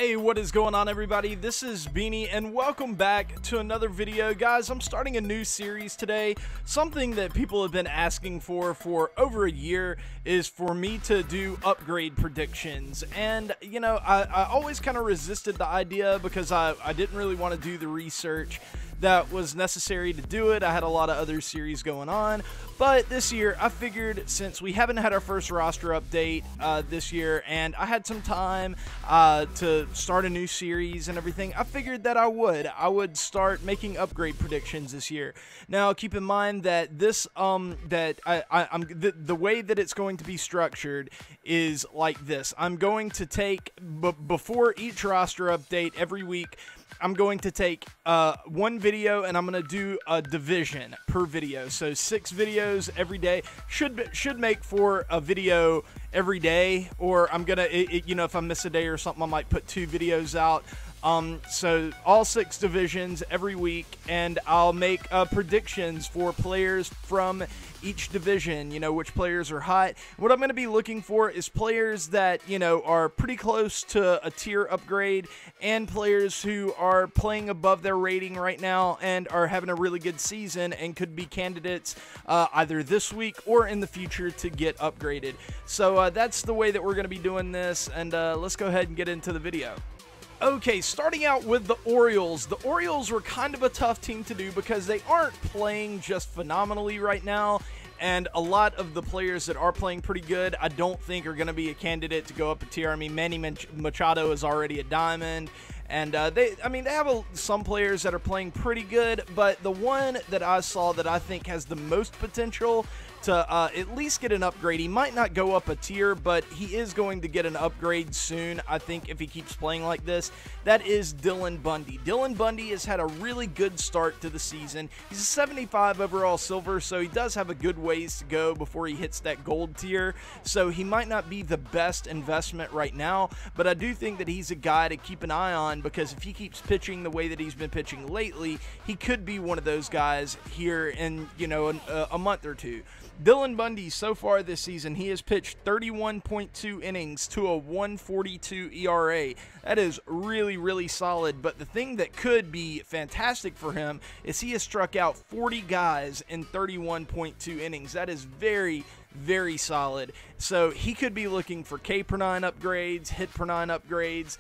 Hey, what is going on, everybody? This is Beanie and welcome back to another video. Guys, I'm starting a new series today. Something that people have been asking for over a year is for me to do upgrade predictions. And you know, I always kind of resisted the idea because I didn't really want to do the research that was necessary to do it. I had a lot of other series going on, but this year I figured, since we haven't had our first roster update this year and I had some time to start a new series and everything, I figured that I would start making upgrade predictions this year. Now keep in mind that this the way that it's going to be structured is like this. I'm going to take before each roster update every week, I'm going to take one video and I'm going to do a division per video. So 6 videos every day should make for a video every day, or I'm going to, you know, if I miss a day or something, I might put 2 videos out. So all 6 divisions every week, and I'll make predictions for players from each division, you know, which players are hot. What I'm going to be looking for is players that, you know, are pretty close to a tier upgrade and players who are playing above their rating right now and are having a really good season and could be candidates either this week or in the future to get upgraded. So that's the way that we're going to be doing this, and let's go ahead and get into the video. Okay, starting out with the Orioles. The Orioles were kind of a tough team to do because they aren't playing just phenomenally right now, and a lot of the players that are playing pretty good I don't think are going to be a candidate to go up a tier. I mean, Manny Machado is already a diamond, and they have some players that are playing pretty good, but the one that I saw that I think has the most potential to at least get an upgrade, he might not go up a tier, but he is going to get an upgrade soon, I think, if he keeps playing like this. That is Dylan Bundy. Dylan Bundy has had a really good start to the season. He's a 75 overall silver, so he does have a good ways to go before he hits that gold tier, so he might not be the best investment right now, but I do think that he's a guy to keep an eye on, because if he keeps pitching the way that he's been pitching lately, he could be one of those guys here in, you know, a month or two. Dylan Bundy, so far this season, he has pitched 31.2 innings to a 1.42 ERA. That is really, really solid, but the thing that could be fantastic for him is he has struck out 40 guys in 31.2 innings. That is very, very solid. So he could be looking for K per 9 upgrades, hit per 9 upgrades.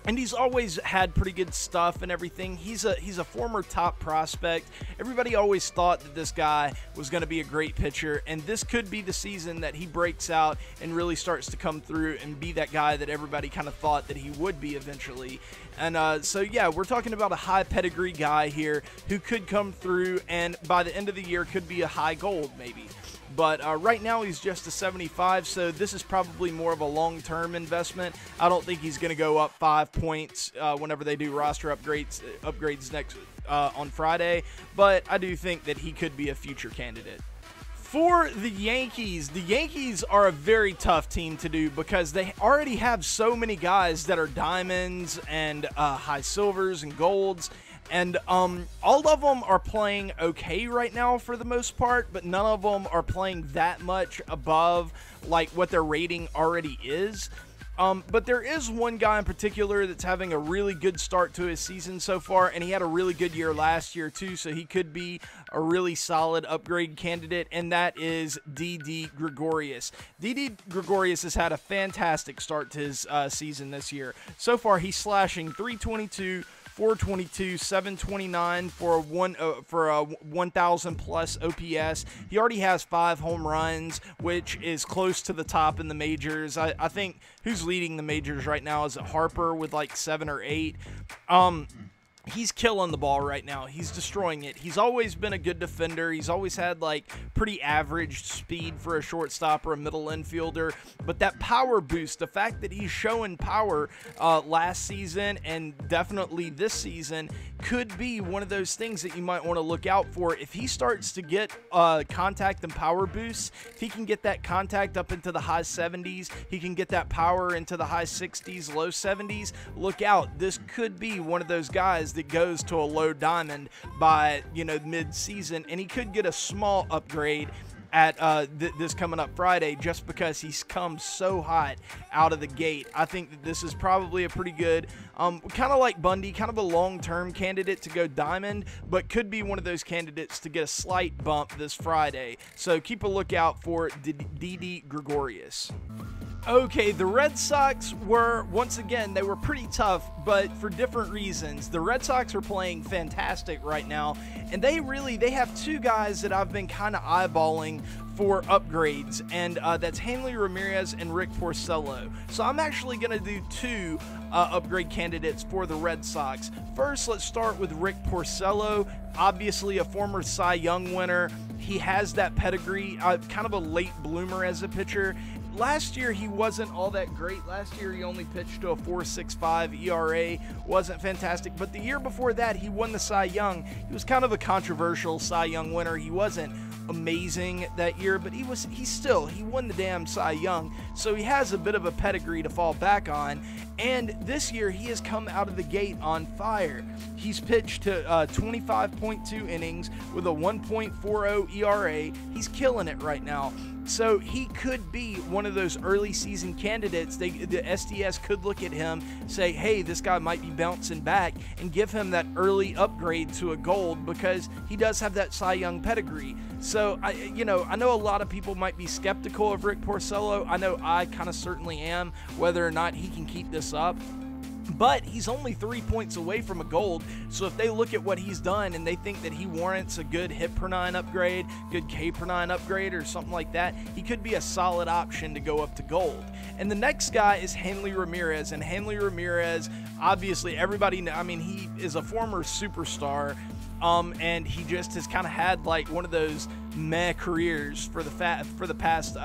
And he's always had pretty good stuff and everything. He's a former top prospect. Everybody always thought that this guy was going to be a great pitcher, and this could be the season that he breaks out and really starts to come through and be that guy that everybody kind of thought that he would be eventually. And so yeah, we're talking about a high pedigree guy here who could come through and by the end of the year could be a high gold maybe. But right now he's just a 75, so this is probably more of a long-term investment. I don't think he's going to go up 5 points whenever they do roster upgrades next on Friday, but I do think that he could be a future candidate. For the Yankees are a very tough team to do because they already have so many guys that are diamonds and high silvers and golds. And all of them are playing okay right now for the most part, but none of them are playing that much above like what their rating already is. But there is one guy in particular that's having a really good start to his season so far, and he had a really good year last year too, so he could be a really solid upgrade candidate, and that is Didi Gregorius. Didi Gregorius has had a fantastic start to his season this year. So far, he's slashing 322, 422, 729 for a 1,000 plus OPS. He already has 5 home runs, which is close to the top in the majors. I think who's leading the majors right now is Harper with like 7 or 8. He's killing the ball right now. He's destroying it. He's always been a good defender. He's always had like pretty average speed for a shortstop or a middle infielder. But that power boost, the fact that he's showing power last season and definitely this season, could be one of those things that you might want to look out for. If he starts to get contact and power boosts, if he can get that contact up into the high 70s, he can get that power into the high 60s, low 70s, look out. This could be one of those guys that goes to a low diamond by, you know, mid-season, and he could get a small upgrade at this coming up Friday, just because he's come so hot out of the gate. I think that this is probably a pretty good, kind of like Bundy, kind of a long-term candidate to go diamond, but could be one of those candidates to get a slight bump this Friday. So keep a lookout for Didi Gregorius. Okay, the Red Sox were, once again, they were pretty tough, but for different reasons. The Red Sox are playing fantastic right now, and they have two guys that I've been kind of eyeballing for upgrades, and that's Hanley Ramirez and Rick Porcello. So I'm actually going to do two upgrade candidates for the Red Sox. First, let's start with Rick Porcello, obviously a former Cy Young winner. He has that pedigree, kind of a late bloomer as a pitcher. Last year, he wasn't all that great. Last year, he only pitched to a 4.65 ERA. Wasn't fantastic. But the year before that, he won the Cy Young. He was kind of a controversial Cy Young winner. He wasn't amazing that year, but he won the damn Cy Young. So he has a bit of a pedigree to fall back on. And this year, he has come out of the gate on fire. He's pitched to 25.2 innings with a 1.40 ERA. He's killing it right now. So he could be one of those early season candidates. The SDS could look at him, say, hey, this guy might be bouncing back, and give him that early upgrade to a gold, because he does have that Cy Young pedigree. So, I know a lot of people might be skeptical of Rick Porcello. I know I kind of certainly am, whether or not he can keep this up. But he's only 3 points away from a gold, so if they look at what he's done and they think that he warrants a good hit per 9 upgrade, good K per 9 upgrade, or something like that, he could be a solid option to go up to gold. And the next guy is Hanley Ramirez, and Hanley Ramirez, obviously everybody, he is a former superstar, and he just has kind of had like one of those meh careers for the past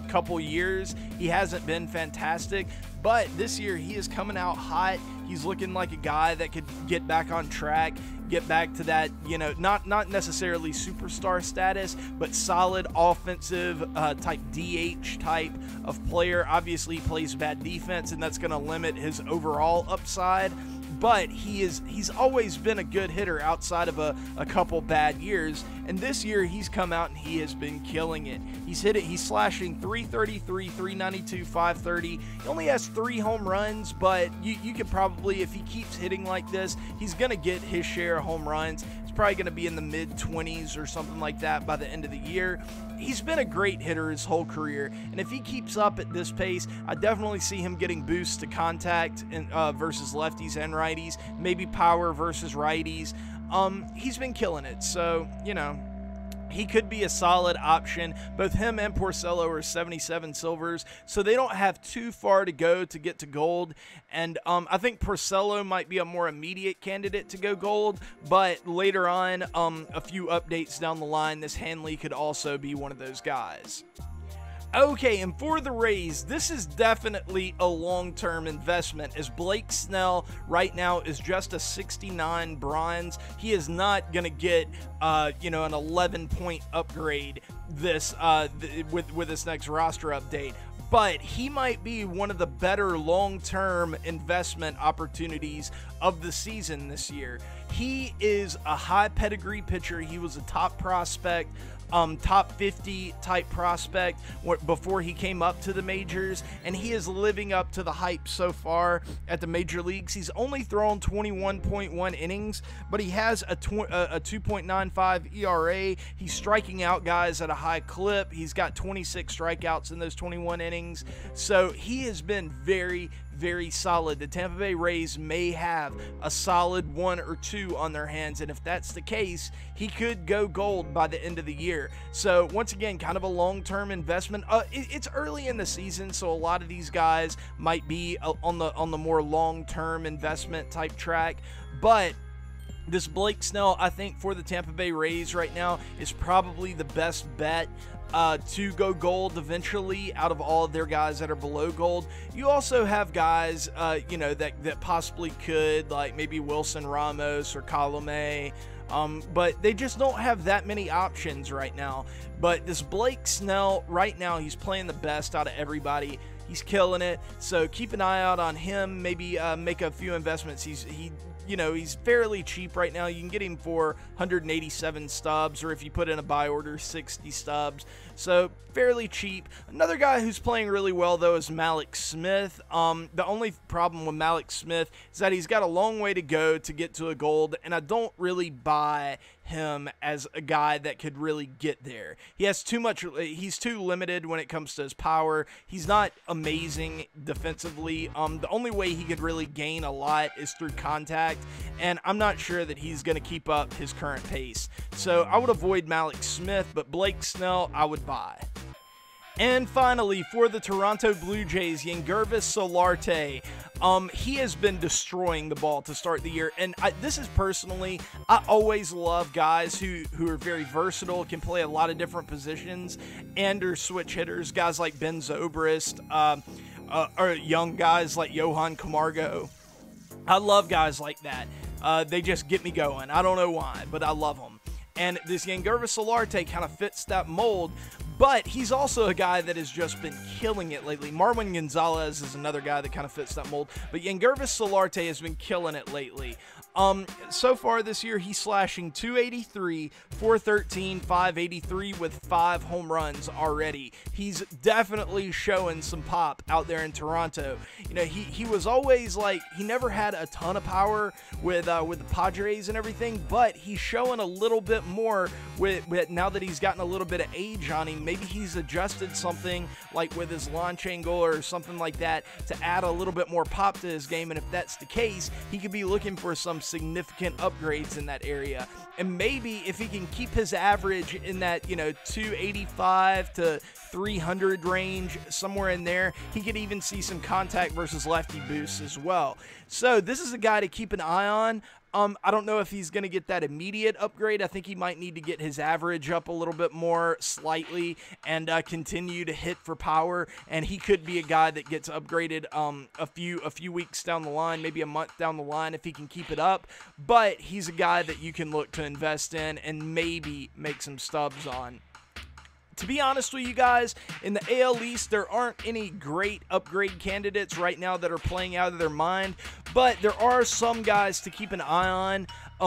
couple years. He hasn't been fantastic, but this year he is coming out hot. He's looking like a guy that could get back on track, get back to that, not necessarily superstar status, but solid offensive type DH type of player. Obviously, he plays bad defense, and that's going to limit his overall upside. But he's always been a good hitter outside of a couple bad years, and this year he's come out and he has been killing it. He's slashing 333, 392, 530. He only has 3 home runs, but you could probably, if he keeps hitting like this, he's gonna get his share of home runs. It's probably gonna be in the mid-20s or something like that by the end of the year. He's been a great hitter his whole career, and if he keeps up at this pace, I definitely see him getting boosts to contact versus lefties and righties, maybe power versus righties. He's been killing it, so, he could be a solid option. Both him and Porcello are 77 silvers, so they don't have too far to go to get to gold. And I think Porcello might be a more immediate candidate to go gold, but later on, a few updates down the line, this Hanley could also be one of those guys. Okay, and for the Rays, this is definitely a long-term investment, as Blake Snell right now is just a 69 bronze. He is not going to get, an 11-point upgrade this with this next roster update. But he might be one of the better long-term investment opportunities of the season this year. He is a high pedigree pitcher. He was a top prospect, top 50 type prospect before he came up to the majors, and he is living up to the hype so far at the major leagues. He's only thrown 21.1 innings, but he has a 2.95 ERA. He's striking out guys at a high clip. He's got 26 strikeouts in those 21 innings, so he has been very, very solid. The Tampa Bay Rays may have a solid 1 or 2 on their hands, and if that's the case, he could go gold by the end of the year. So once again, kind of a long-term investment. It's early in the season, so a lot of these guys might be on the more long-term investment type track, but this Blake Snell, I think, for the Tampa Bay Rays right now is probably the best bet to go gold eventually out of all of their guys that are below gold. You also have guys, that possibly could, like maybe Wilson Ramos or Colomé, but they just don't have that many options right now. But this Blake Snell, right now, he's playing the best out of everybody. He's killing it, so keep an eye out on him. Maybe make a few investments. He you know, he's fairly cheap right now. You can get him for 187 stubs, or if you put in a buy order, 60 stubs. So fairly cheap. Another guy who's playing really well, though, is Malik Smith. The only problem with Malik Smith is that he's got a long way to go to get to a gold, and I don't really buy him as a guy that could really get there. He has too much, he's too limited when it comes to his power. He's not amazing defensively. The only way he could really gain a lot is through contact, and I'm not sure that he's going to keep up his current pace. So I would avoid Malik Smith, but Blake Snell I would buy. And finally, for the Toronto Blue Jays, Yangervis Solarte. He has been destroying the ball to start the year, and this is personally, I always love guys who are very versatile, can play a lot of different positions, and are switch hitters. Guys like Ben Zobrist, or young guys like Johan Camargo. I love guys like that. They just get me going. I don't know why, but I love them. And this Yangervis Solarte kind of fits that mold, but he's also a guy that has just been killing it lately. Marwin Gonzalez is another guy that kind of fits that mold, but Yangervis Solarte has been killing it lately. So far this year, he's slashing 283, 413, 583 with 5 home runs already. He's definitely showing some pop out there in Toronto. You know, he was always like, he never had a ton of power with the Padres and everything, but he's showing a little bit more with now that he's gotten a little bit of age on him. Maybe he's adjusted something like with his launch angle or something like that to add a little bit more pop to his game, and if that's the case, he could be looking for some significant upgrades in that area. And maybe if he can keep his average in that, you know, 285 to 300 range, somewhere in there, he could even see some contact versus lefty boosts as well. So this is a guy to keep an eye on. I don't know if he's going to get that immediate upgrade. I think he might need to get his average up a little bit more slightly and continue to hit for power. And he could be a guy that gets upgraded a few weeks down the line, maybe a month down the line if he can keep it up. But he's a guy that you can look to invest in and maybe make some stubs on. To be honest with you guys, in the AL East, there aren't any great upgrade candidates right now that are playing out of their mind, but there are some guys to keep an eye on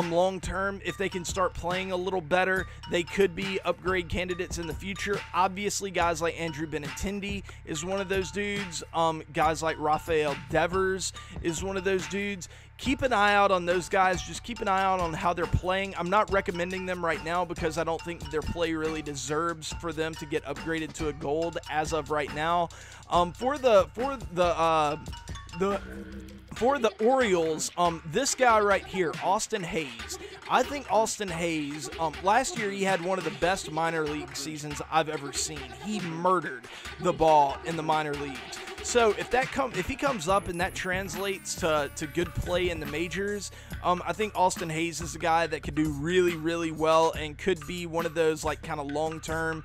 long term. If they can start playing a little better, they could be upgrade candidates in the future. Obviously, guys like Andrew Benintendi is one of those dudes. Guys like Rafael Devers is one of those dudes. Keep an eye out on those guys. Just keep an eye out on how they're playing. I'm not recommending them right now because I don't think their play really deserves for them to get upgraded to a gold as of right now. For the Orioles, this guy right here, Austin Hayes. I think Austin Hayes, last year he had one of the best minor league seasons I've ever seen. He murdered the ball in the minor leagues. So if he comes up and that translates to good play in the majors, I think Austin Hayes is a guy that could do really, really well and could be one of those like kind of long-term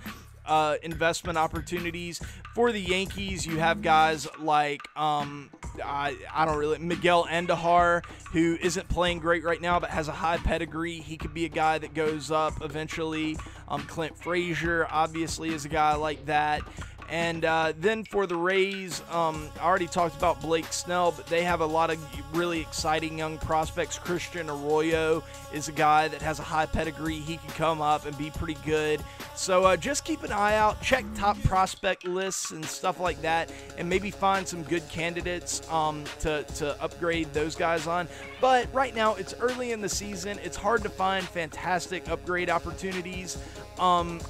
investment opportunities. For the Yankees, you have guys like Miguel Andujar, who isn't playing great right now but has a high pedigree. He could be a guy that goes up eventually. Clint Frazier obviously is a guy like that. And then for the Rays, I already talked about Blake Snell, but they have a lot of really exciting young prospects. Christian Arroyo is a guy that has a high pedigree. He can come up and be pretty good. So just keep an eye out. Check top prospect lists and stuff like that, and maybe find some good candidates to upgrade those guys on. But right now, it's early in the season. It's hard to find fantastic upgrade opportunities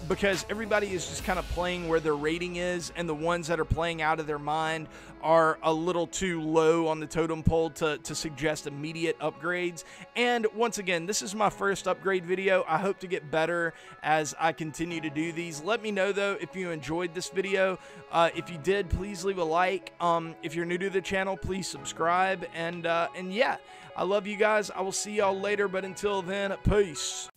because everybody is just kind of playing where their rating is, and the ones that are playing out of their mind are a little too low on the totem pole to suggest immediate upgrades. And once again, this is my first upgrade video. I hope to get better as I continue to do these. Let me know though if you enjoyed this video. If you did, please leave a like. If you're new to the channel, please subscribe. And yeah, I love you guys. I will see y'all later, but until then, peace.